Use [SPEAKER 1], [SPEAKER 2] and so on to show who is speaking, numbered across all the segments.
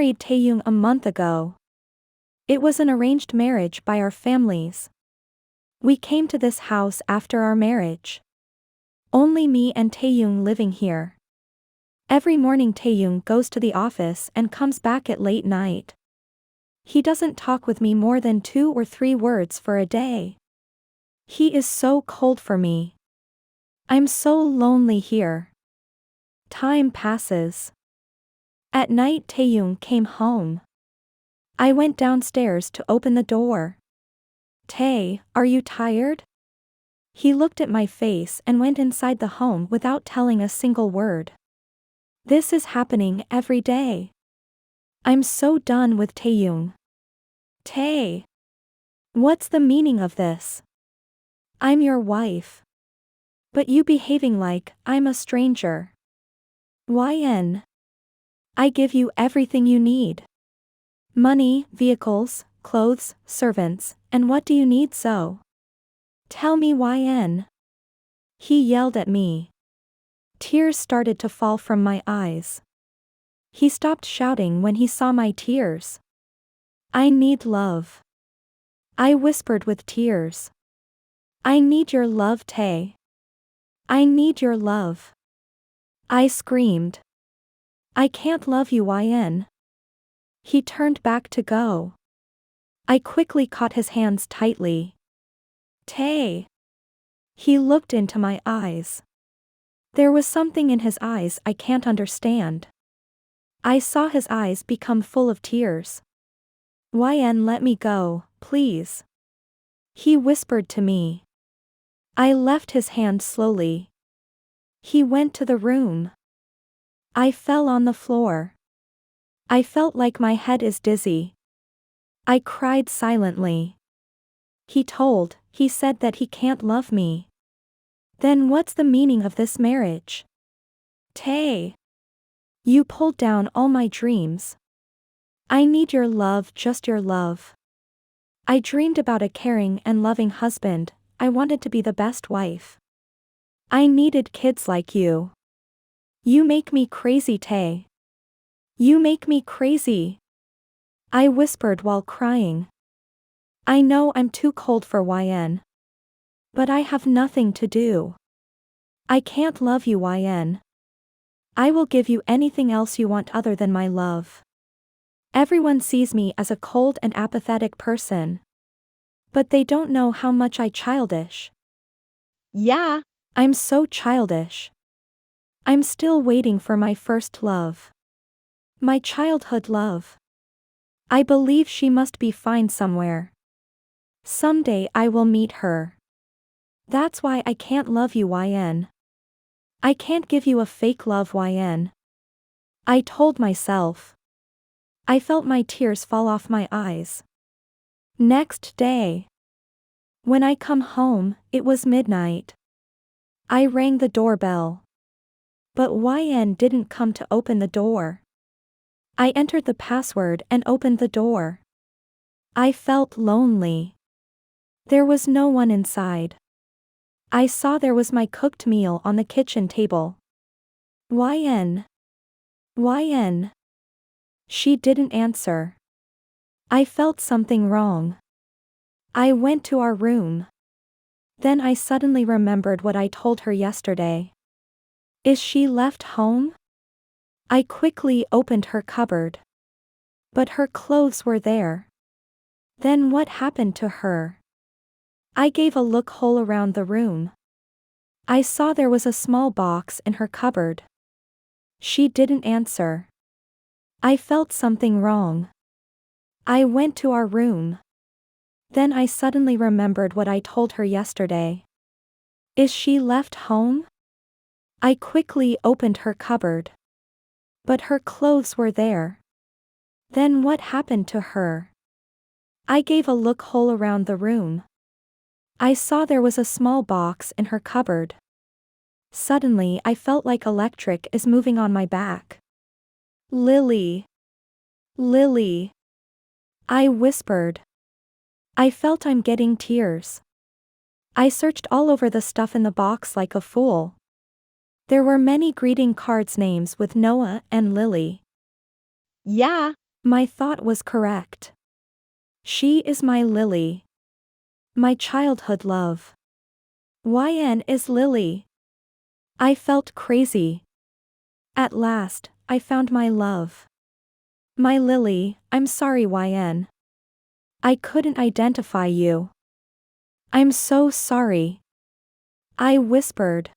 [SPEAKER 1] married Taeyoung a month ago. It was an arranged marriage by our families. We came to this house after our marriage. Only me and Taeyoung living here. Every morning Taeyoung goes to the office and comes back at late night. He doesn't talk with me more than 2 or 3 words for a day. He is so cold for me. I'm so lonely here. Time passes. At night Taeyoung came home. I went downstairs to open the door. "Tae, are you tired?" He looked at my face and went inside the home without telling a single word. This is happening every day. I'm so done with Taeyoung. Tae. What's the meaning of this? I'm your wife. But you behaving like I'm a stranger. YN. I give you everything you need. Money, vehicles, clothes, servants, and what do you need so? Tell me YN. He yelled at me. Tears started to fall from my eyes. He stopped shouting when he saw my tears. I need love. I whispered with tears. I need your love, Tae. I need your love. I screamed. I can't love you, YN. He turned back to go. I quickly caught his hands tightly. Tae. He looked into my eyes. There was something in his eyes I can't understand. I saw his eyes become full of tears. YN, let me go, please. He whispered to me. I left his hand slowly. He went to the room. I fell on the floor. I felt like my head is dizzy. I cried silently. He said that he can't love me. Then what's the meaning of this marriage? Tae. You pulled down all my dreams. I need your love, just your love. I dreamed about a caring and loving husband. I wanted to be the best wife. I needed kids like you. You make me crazy, Tae. You make me crazy. I whispered while crying. I know I'm too cold for YN. But I have nothing to do. I can't love you, YN. I will give you anything else you want other than my love. Everyone sees me as a cold and apathetic person. But they don't know how much I childish. Yeah, I'm so childish. I'm still waiting for my first love. My childhood love. I believe she must be fine somewhere. Someday I will meet her. That's why I can't love you, YN. I can't give you a fake love, YN. I told myself. I felt my tears fall off my eyes. Next day. When I come home, it was midnight. I rang the doorbell. But YN didn't come to open the door. I entered the password and opened the door. I felt lonely. There was no one inside. I saw there was my cooked meal on the kitchen table. YN. YN. She didn't answer. I felt something wrong. I went to our room. Then I suddenly remembered what I told her yesterday. Is she left home? I quickly opened her cupboard. But her clothes were there. Then what happened to her? I gave a look all around the room. I saw there was a small box in her cupboard. She didn't answer. I felt something wrong. I went to our room. Then I suddenly remembered what I told her yesterday. Is she left home? I quickly opened her cupboard. But her clothes were there. Then what happened to her? I gave a look all around the room. I saw there was a small box in her cupboard. Suddenly I felt like electric is moving on my back. Lily. Lily. I whispered. I felt I'm getting tears. I searched all over the stuff in the box like a fool. There were many greeting cards names with Noah and Lily. Yeah, My thought was correct. She is my Lily. My childhood love. YN is Lily. I felt crazy. At last, I found my love. My Lily, I'm sorry YN. I couldn't identify you. I'm so sorry. I whispered.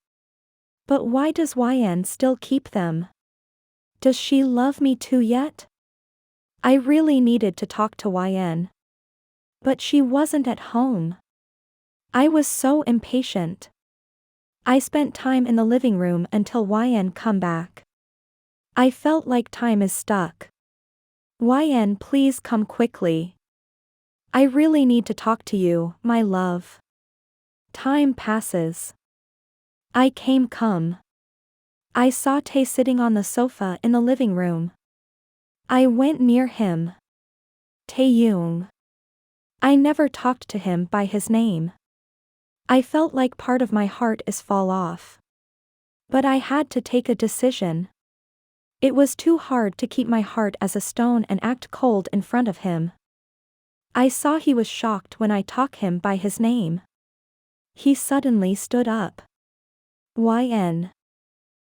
[SPEAKER 1] But why does YN still keep them? Does she love me too yet? I really needed to talk to YN. But she wasn't at home. I was so impatient. I spent time in the living room until YN come back. I felt like time is stuck. YN, please come quickly. I really need to talk to you, my love. Time passes. I come. I saw Tae sitting on the sofa in the living room. I went near him. Taeyoung. I never talked to him by his name. I felt like part of my heart is fall off. But I had to take a decision. It was too hard to keep my heart as a stone and act cold in front of him. I saw he was shocked when I talk him by his name. He suddenly stood up. YN.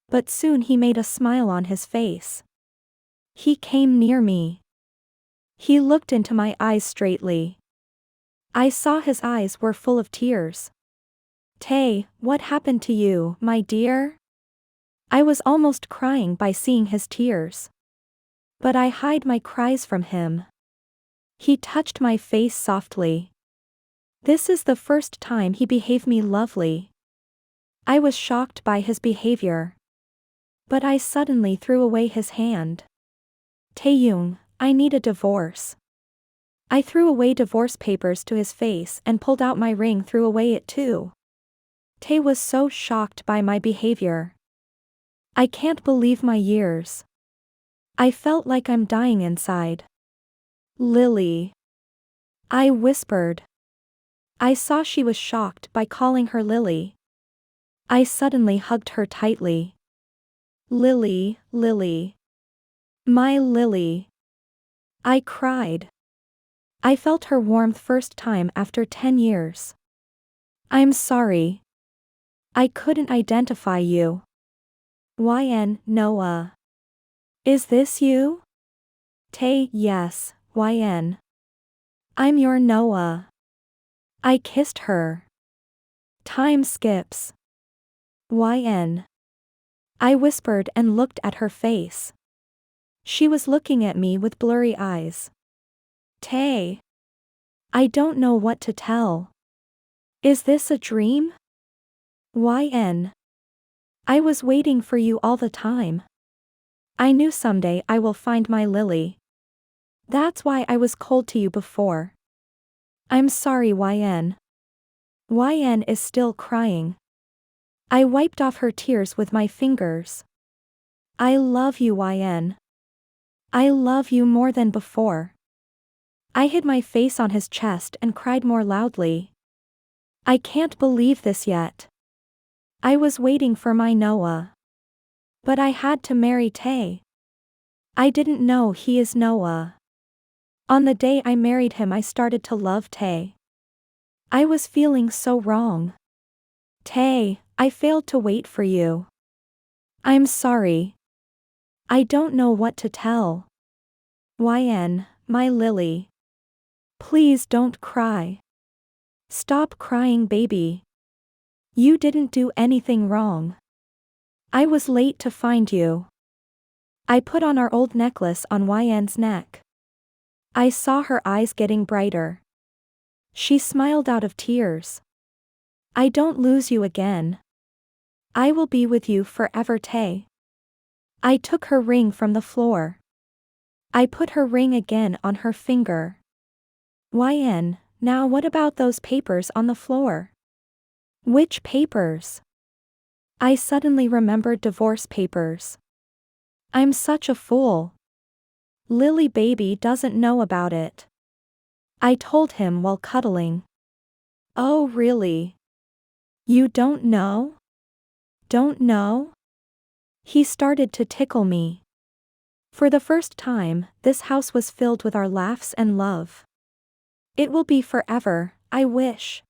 [SPEAKER 1] But soon he made a smile on his face. He came near me. He looked into my eyes straightly. I saw his eyes were full of tears. Tae, what happened to you, my dear? I was almost crying by seeing his tears. But I hide my cries from him. He touched my face softly. This is the first time he behaved me lovely. I was shocked by his behavior. But I suddenly threw away his hand. Taeyoung, I need a divorce. I threw away divorce papers to his face and pulled out my ring, threw away it too. Tae was so shocked by my behavior. I can't believe my years. I felt like I'm dying inside. Lily. I whispered. I saw she was shocked by calling her Lily. I suddenly hugged her tightly. Lily, Lily. My Lily. I cried. I felt her warmth first time after 10 years. I'm sorry. I couldn't identify you. YN, Noah. Is this you? Tae, yes, YN. I'm your Noah. I kissed her. Time skips. YN. I whispered and looked at her face. She was looking at me with blurry eyes. Tae. I don't know what to tell. Is this a dream? YN. I was waiting for you all the time. I knew someday I will find my Lily. That's why I was cold to you before. I'm sorry YN. YN is still crying. I wiped off her tears with my fingers. I love you YN. I love you more than before. I hid my face on his chest and cried more loudly. I can't believe this yet. I was waiting for my Noah. But I had to marry Tae. I didn't know he is Noah. On the day I married him I started to love Tae. I was feeling so wrong. Tae, I failed to wait for you. I'm sorry. I don't know what to tell. YN, my Lily. Please don't cry. Stop crying, baby. You didn't do anything wrong. I was late to find you. I put on our old necklace on YN's neck. I saw her eyes getting brighter. She smiled out of tears. I don't lose you again. I will be with you forever, Tae. I took her ring from the floor. I put her ring again on her finger. YN, now what about those papers on the floor? Which papers? I suddenly remembered divorce papers. I'm such a fool. Lily baby doesn't know about it. I told him while cuddling. Oh really? You don't know? Don't know? He started to tickle me. For the first time, this house was filled with our laughs and love. It will be forever, I wish.